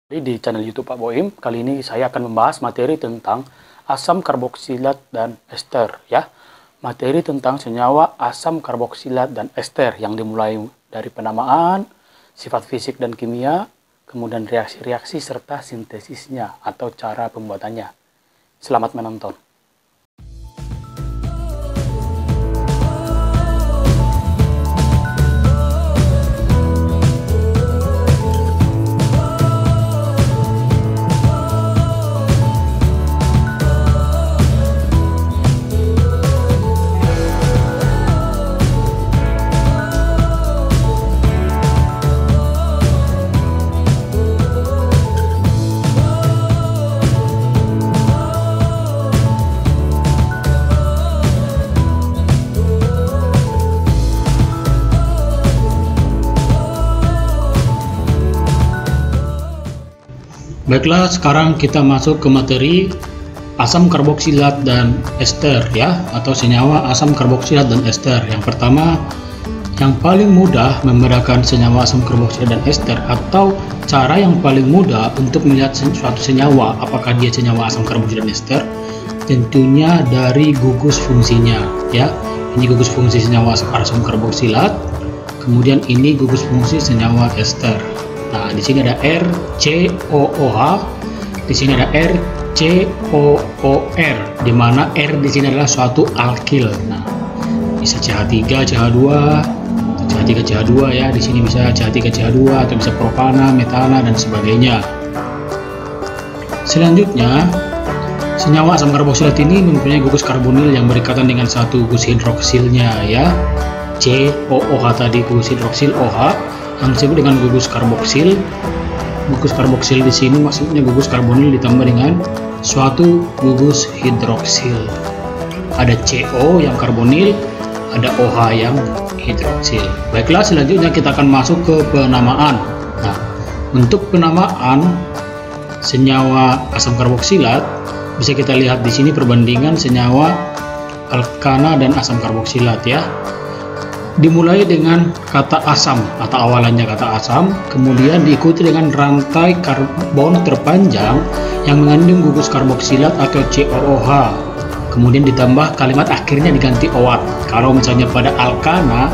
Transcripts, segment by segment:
Di channel YouTube Pak Boim, kali ini saya akan membahas materi tentang asam karboksilat dan ester ya. Materi tentang senyawa asam karboksilat dan ester yang dimulai dari penamaan, sifat fisik dan kimia, kemudian reaksi-reaksi serta sintesisnya atau cara pembuatannya. Selamat menonton. Baiklah, sekarang kita masuk ke materi asam karboksilat dan ester ya, atau senyawa asam karboksilat dan ester. Yang pertama, yang paling mudah membedakan senyawa asam karboksilat dan ester, atau cara yang paling mudah untuk melihat suatu senyawa apakah dia senyawa asam karboksilat dan ester, tentunya dari gugus fungsinya ya. Ini gugus fungsi senyawa asam karboksilat, kemudian ini gugus fungsi senyawa ester. Nah, di sini ada RCOOH, di sini ada RCOOR, di mana R di sini adalah suatu alkil. Nah, bisa CH3, CH2, CH3, CH2 ya. Di sini bisa CH3, CH2 atau bisa propana, metana dan sebagainya. Selanjutnya, senyawa asam karboksilat ini mempunyai gugus karbonil yang berikatan dengan satu gugus hidroksilnya ya. COOH tadi gugus hidroksil OH yang disebut dengan gugus karboksil. Gugus karboksil di sini maksudnya gugus karbonil ditambah dengan suatu gugus hidroksil. Ada CO yang karbonil, ada OH yang hidroksil. Baiklah, selanjutnya kita akan masuk ke penamaan. Nah, untuk penamaan senyawa asam karboksilat bisa kita lihat di sini perbandingan senyawa alkana dan asam karboksilat ya. Dimulai dengan kata asam atau awalannya kata asam, kemudian diikuti dengan rantai karbon terpanjang yang mengandung gugus karboksilat atau COOH, kemudian ditambah kalimat akhirnya diganti OAT. Kalau misalnya pada alkana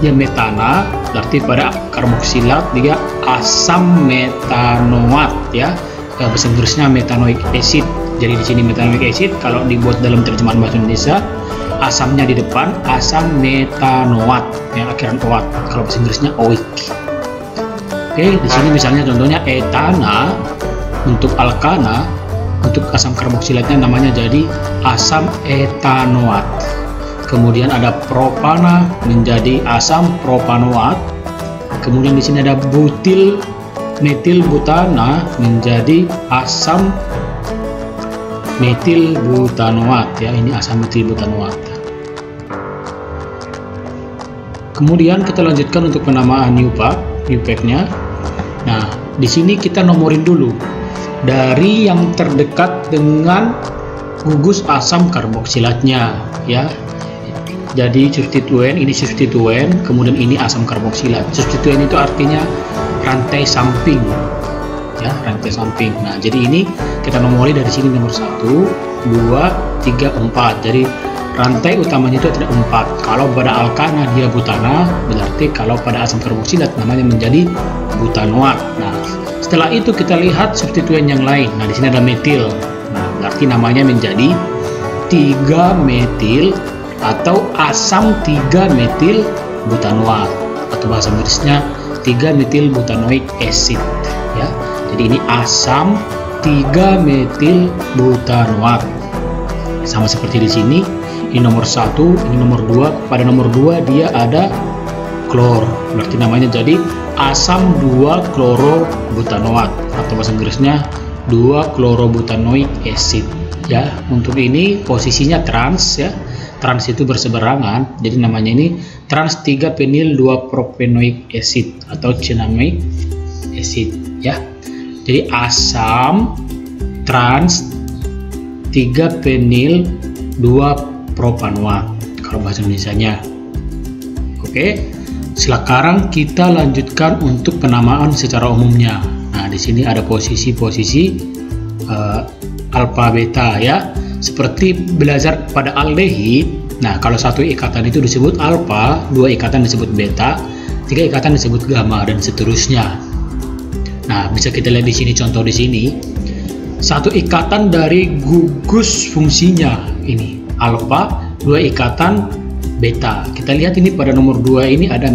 dia metana, berarti pada karboksilat dia asam metanoat ya. Bahasa Inggrisnya metanoic acid. Jadi di sini metanoic acid, kalau dibuat dalam terjemahan bahasa Indonesia, asamnya di depan asam metanoat yang akhiran oat. Kalau bahasa Inggrisnya oik. Oke, di sini misalnya contohnya etana untuk alkana, untuk asam karboksilatnya namanya jadi asam etanoat. Kemudian ada propana menjadi asam propanoat. Kemudian di sini ada butil metil butana menjadi asam metil butanoat ya, ini asam metil butanoat. Kemudian kita lanjutkan untuk penamaan NUPAC-nya. Nah, di sini kita nomorin dulu dari yang terdekat dengan gugus asam karboksilatnya ya. Jadi substituen, ini substituen, kemudian ini asam karboksilat. Substituen itu artinya rantai samping ya, rantai samping. Nah, jadi ini kita nomori dari sini nomor 1, 2, 3, 4. Jadi rantai utamanya itu ada 4. Kalau pada alkana dia butana, berarti kalau pada asam karboksilat namanya menjadi butanoat. Nah, setelah itu kita lihat substituen yang lain. Nah, di sini ada metil. Nah, berarti namanya menjadi 3 metil atau asam 3 metil butanoat, atau bahasa Inggrisnya 3 metil butanoic acid ya. Jadi ini asam 3 metil butanoat. Sama seperti di sini, ini nomor 1, ini nomor 2. Pada nomor 2 dia ada klor, berarti namanya jadi asam 2 klorobutanoat, atau bahasa Inggrisnya 2 klorobutanoic acid ya. Untuk ini posisinya trans ya. Trans itu berseberangan, jadi namanya ini trans 3 penil 2 propenoic acid atau cinnamic acid ya. Jadi asam trans 3 penil 2 propanoat kalau bahasa Indonesianya. Oke, sekarang kita lanjutkan untuk penamaan secara umumnya. Nah, di sini ada posisi-posisi alfa beta ya. Seperti belajar pada aldehid, nah kalau satu ikatan itu disebut alfa, 2 ikatan disebut beta, 3 ikatan disebut gamma, dan seterusnya. Nah, bisa kita lihat di sini, contoh di sini, satu ikatan dari gugus fungsinya ini alfa, 2 ikatan beta. Kita lihat ini pada nomor 2 ini ada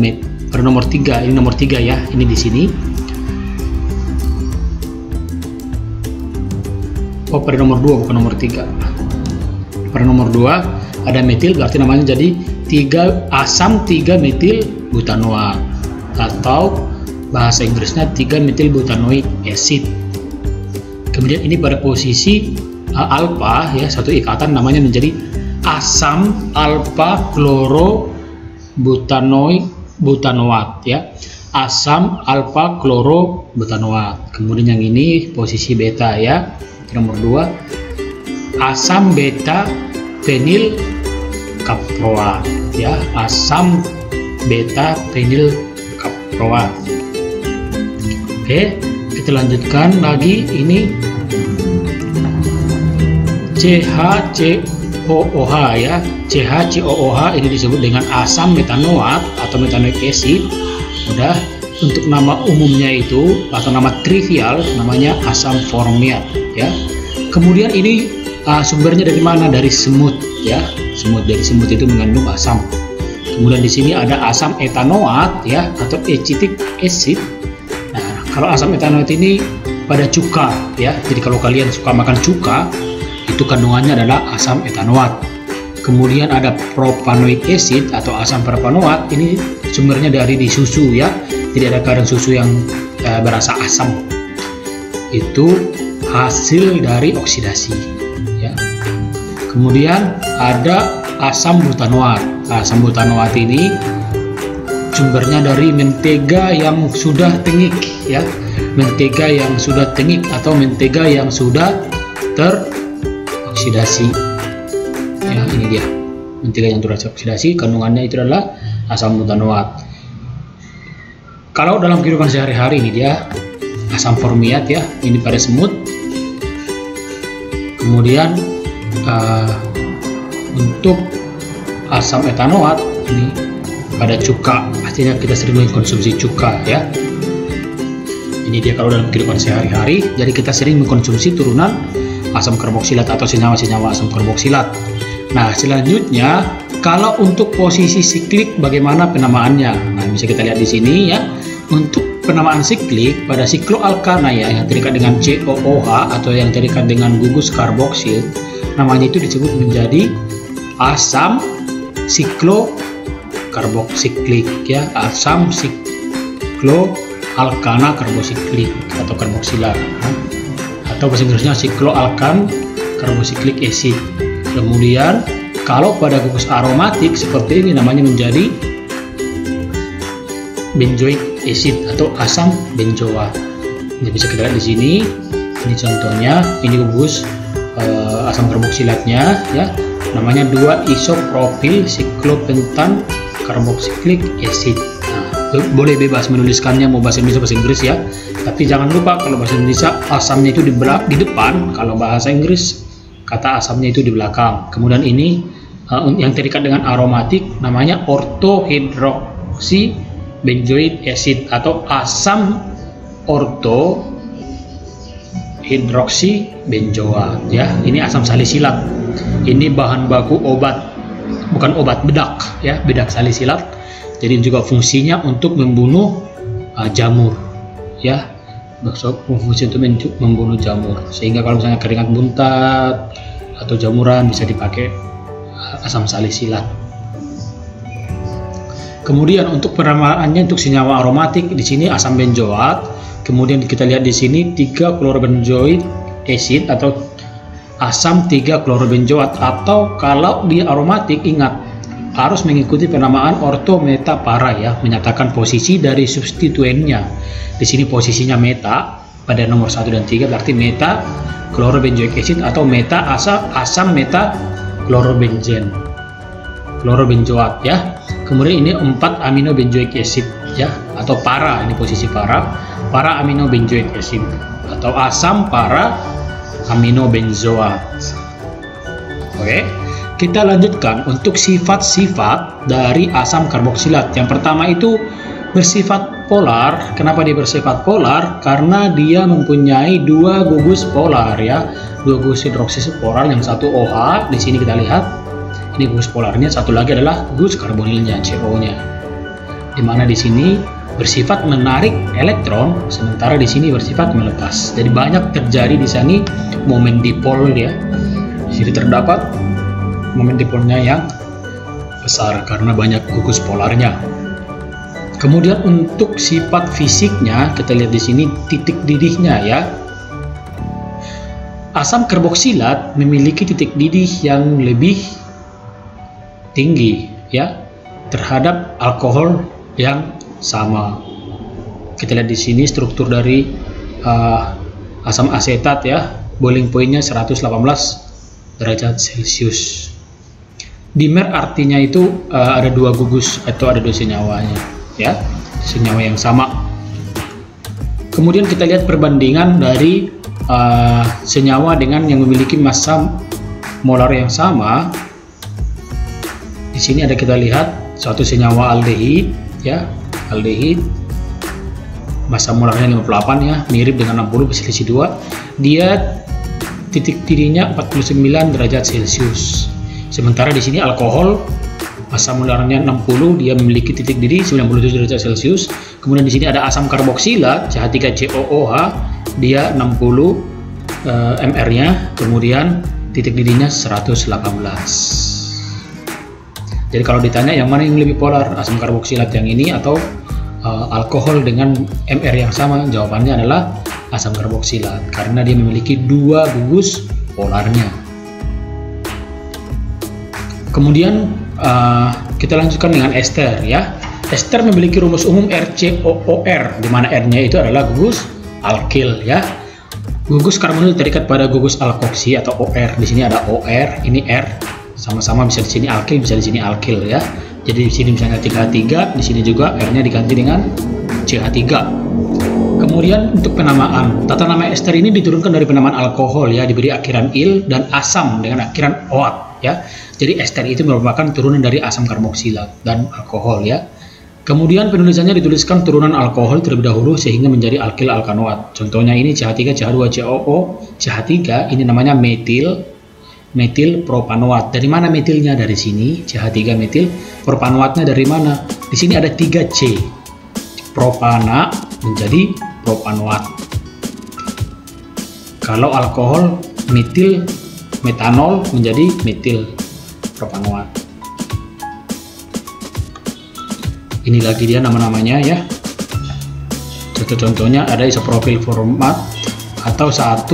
pada nomor 3, ini nomor 3 ya, ini di sini. Oh, pada nomor 2 bukan nomor 3. Pada nomor 2 ada metil, berarti namanya jadi asam 3 metil butanoat, atau bahasa Inggrisnya 3 metil butanoic acid. Kemudian ini pada posisi alfa ya, satu ikatan namanya menjadi asam alfa kloro butanoat ya, asam alfa kloro butanoat. Kemudian yang ini posisi beta ya, nomor 2 asam beta fenil kaproat ya, asam beta fenil kaproat. Oke, kita lanjutkan lagi, ini CHCOOH ya, CHCOOH ini disebut dengan asam metanoat atau metanoic acid. Udah, untuk nama umumnya itu atau nama trivial namanya asam formiat ya. Kemudian ini sumbernya dari mana? Dari semut ya. Dari semut itu mengandung asam. Kemudian di sini ada asam etanoat ya, atau acetic acid. Nah, kalau asam etanoat ini pada cuka ya. Jadi kalau kalian suka makan cuka, itu kandungannya adalah asam etanoat. Kemudian ada propanoic acid atau asam propanoat, ini sumbernya dari di susu ya. Jadi ada kadar susu yang berasa asam. Itu hasil dari oksidasi. Kemudian ada asam butanoat. Asam butanoat ini sumbernya dari mentega yang sudah tengik ya, mentega yang sudah tengik atau mentega yang sudah teroksidasi ya. Ini dia mentega yang teroksidasi, kandungannya itu adalah asam butanoat. Kalau dalam kehidupan sehari-hari ini dia asam formiat ya, ini pada semut. Kemudian untuk asam etanoat ini pada cuka, pastinya kita sering mengkonsumsi cuka ya. Ini dia kalau dalam kehidupan sehari-hari, jadi kita sering mengkonsumsi turunan asam karboksilat atau senyawa-senyawa asam karboksilat. Nah, selanjutnya kalau untuk posisi siklik bagaimana penamaannya? Nah, bisa kita lihat di sini ya. Untuk penamaan siklik pada sikloalkana ya, yang terikat dengan COOH atau yang terikat dengan gugus karboksil, namanya itu disebut menjadi asam siklokarbosiklik ya, asam sikloalkana karbosiklik atau karboksilat, atau bahasa Inggrisnya sikloalkan karbosiklik acid. Kemudian kalau pada gugus aromatik seperti ini namanya menjadi benzoic acid atau asam benzoat. Ini bisa kita lihat di sini. Ini contohnya, ini gugus asam karboksilatnya ya, namanya 2-isopropil siklopentan karbosiklik acid. Nah, boleh bebas menuliskannya mau bahasa Indonesia bahasa Inggris ya, tapi jangan lupa kalau bahasa Indonesia asamnya itu di depan, kalau bahasa Inggris kata asamnya itu di belakang. Kemudian ini yang terikat dengan aromatik namanya orthohydroxy benzoic acid atau asam orthohydroxy benzoat ya. Ini asam salisilat. Ini bahan baku obat, bukan obat, bedak ya, bedak salisilat. Jadi juga fungsinya untuk membunuh jamur ya. Fungsi untuk membunuh jamur, sehingga kalau misalnya keringat buntat atau jamuran bisa dipakai asam salisilat. Kemudian untuk penamaannya untuk senyawa aromatik di sini asam benzoat. Kemudian kita lihat di sini 3-chlorobenzoic acid atau asam 3-chlorobenzoat, atau kalau di aromatik ingat harus mengikuti penamaan ortometapara ya, menyatakan posisi dari substituennya. Di sini posisinya meta pada nomor 1 dan 3, berarti meta chlorobenzoic acid atau meta asam meta chlorobenzoat ya. Kemudian ini 4 amino benzoic acid ya, atau para, ini posisi para amino benzoat asid atau asam para amino benzoat. Oke, kita lanjutkan untuk sifat-sifat dari asam karboksilat. Yang pertama itu bersifat polar. Kenapa dia bersifat polar? Karena dia mempunyai dua gugus polar, ya, dua gugus hidroksil polar. Yang satu OH, di sini kita lihat ini gugus polarnya. Satu lagi adalah gugus karbonilnya, CO-nya, dimana di sini bersifat menarik elektron, sementara di sini bersifat melepas. Jadi banyak terjadi di sini momen dipol, ya. Di sini terdapat momen dipolnya yang besar karena banyak gugus polarnya. Kemudian untuk sifat fisiknya kita lihat di sini titik didihnya, ya. Asam karboksilat memiliki titik didih yang lebih tinggi, ya, terhadap alkohol yang sama. Kita lihat di sini struktur dari asam asetat, ya, boiling pointnya 118 derajat Celcius. Dimer artinya itu ada dua gugus atau ada dua senyawanya, ya, senyawa yang sama. Kemudian kita lihat perbandingan dari senyawa dengan yang memiliki massa molar yang sama. Di sini ada kita lihat suatu senyawa aldehid, ya, aldehid, massa molarnya 58, ya, mirip dengan 60 selisih 2. Dia titik didihnya 49 derajat Celcius. Sementara di sini alkohol massa molarnya 60, dia memiliki titik didih 97 derajat Celcius. Kemudian di sini ada asam karboksilat CH3COOH, dia 60 mR-nya, kemudian titik didihnya 118. Jadi kalau ditanya yang mana yang lebih polar, asam karboksilat yang ini atau alkohol dengan MR yang sama, jawabannya adalah asam karboksilat karena dia memiliki dua gugus polarnya. Kemudian kita lanjutkan dengan ester, ya. Ester memiliki rumus umum RCOOR, di mana R-nya itu adalah gugus alkil, ya. Gugus karbonil terikat pada gugus alkoksi atau OR. Di sini ada OR, ini R. Sama-sama bisa di sini alkil, bisa di sini alkil, ya. Jadi di sini misalnya CH3, di sini juga R-nya diganti dengan CH3. Kemudian untuk penamaan, tata nama ester ini diturunkan dari penamaan alkohol, ya, diberi akhiran il, dan asam dengan akhiran oat, ya. Jadi ester itu merupakan turunan dari asam karboksilat dan alkohol, ya. Kemudian penulisannya dituliskan turunan alkohol terlebih dahulu sehingga menjadi alkil alkanoat. Contohnya ini CH3, CH2, COO, CH3 ini namanya metil propanoat. Dari mana metilnya? Dari sini CH3 metil. Propanoatnya dari mana? Di sini ada 3C. Propana menjadi propanoat. Kalau alkohol metil metanol menjadi metil propanoat. Ini lagi dia nama-namanya, ya. Contoh-contohnya ada isopropil format atau 1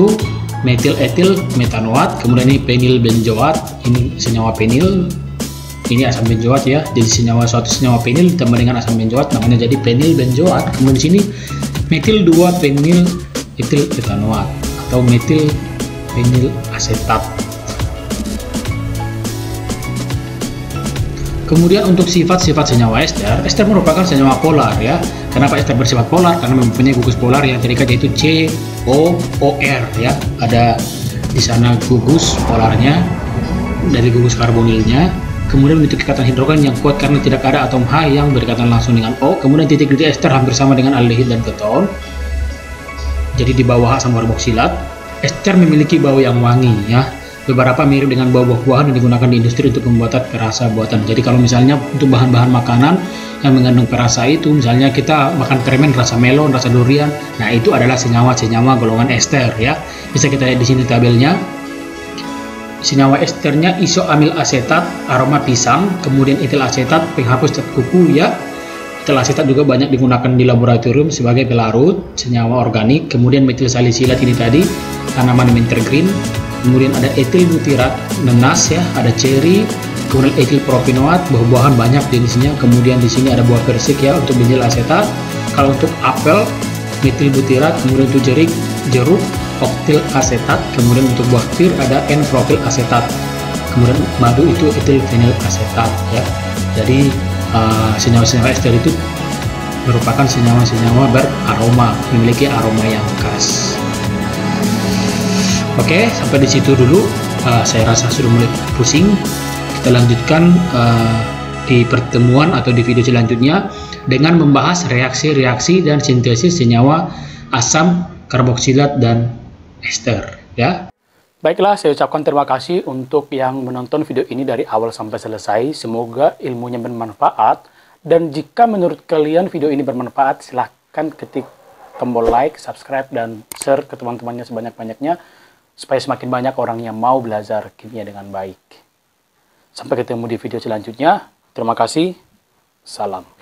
metil etil metanoat, kemudian ini penil benzoat, ini senyawa penil, ini asam benzoat, ya. Jadi suatu senyawa penil ditambah dengan asam benzoat namanya jadi penil benzoat. Kemudian di sini metil 2 penil etil etanoat atau metil penil asetat. Kemudian untuk sifat-sifat senyawa ester, ester merupakan senyawa polar, ya. Kenapa ester bersifat polar? Karena mempunyai gugus polar yang terikat yaitu COOR, ya. Ada di sana gugus polarnya dari gugus karbonilnya. Kemudian untuk ikatan hidrogen yang kuat karena tidak ada atom H yang berikatan langsung dengan O. Kemudian titik didih ester hampir sama dengan aldehid dan keton. Jadi di bawah asam karboksilat, ester memiliki bau yang wangi, ya. Beberapa mirip dengan bau buah-buahan yang digunakan di industri untuk pembuatan perasa buatan. Jadi kalau misalnya untuk bahan-bahan makanan yang mengandung perasa itu, misalnya kita makan permen rasa melon, rasa durian, nah itu adalah senyawa-senyawa golongan ester, ya. Bisa kita lihat di sini tabelnya. Senyawa esternya isoamil asetat, aroma pisang, kemudian etil asetat, penghapus cat kuku, ya. Etil asetat juga banyak digunakan di laboratorium sebagai pelarut senyawa organik. Kemudian metil salisilat ini tadi tanaman wintergreen. Kemudian ada etil butirat nenas, ya, ada ceri, kemudian etil propinoat, buah-buahan banyak jenisnya. Kemudian di sini ada buah persik, ya, untuk benil asetat. Kalau untuk apel metil butirat, kemudian untuk jeruk oktil asetat, kemudian untuk buah pir ada N-propil asetat. Kemudian madu itu etil fenil asetat, ya. Jadi senyawa-senyawa ester itu merupakan senyawa-senyawa beraroma, memiliki aroma yang khas. Oke, sampai di situ dulu. Saya rasa sudah mulai pusing. Kita lanjutkan di pertemuan atau di video selanjutnya dengan membahas reaksi-reaksi dan sintesis senyawa asam karboksilat dan ester, ya. Baiklah, saya ucapkan terima kasih untuk yang menonton video ini dari awal sampai selesai. Semoga ilmunya bermanfaat. Dan jika menurut kalian video ini bermanfaat, silahkan ketik tombol like, subscribe, dan share ke teman-temannya sebanyak-banyaknya, supaya semakin banyak orang yang mau belajar kimia dengan baik. Sampai ketemu di video selanjutnya. Terima kasih. Salam.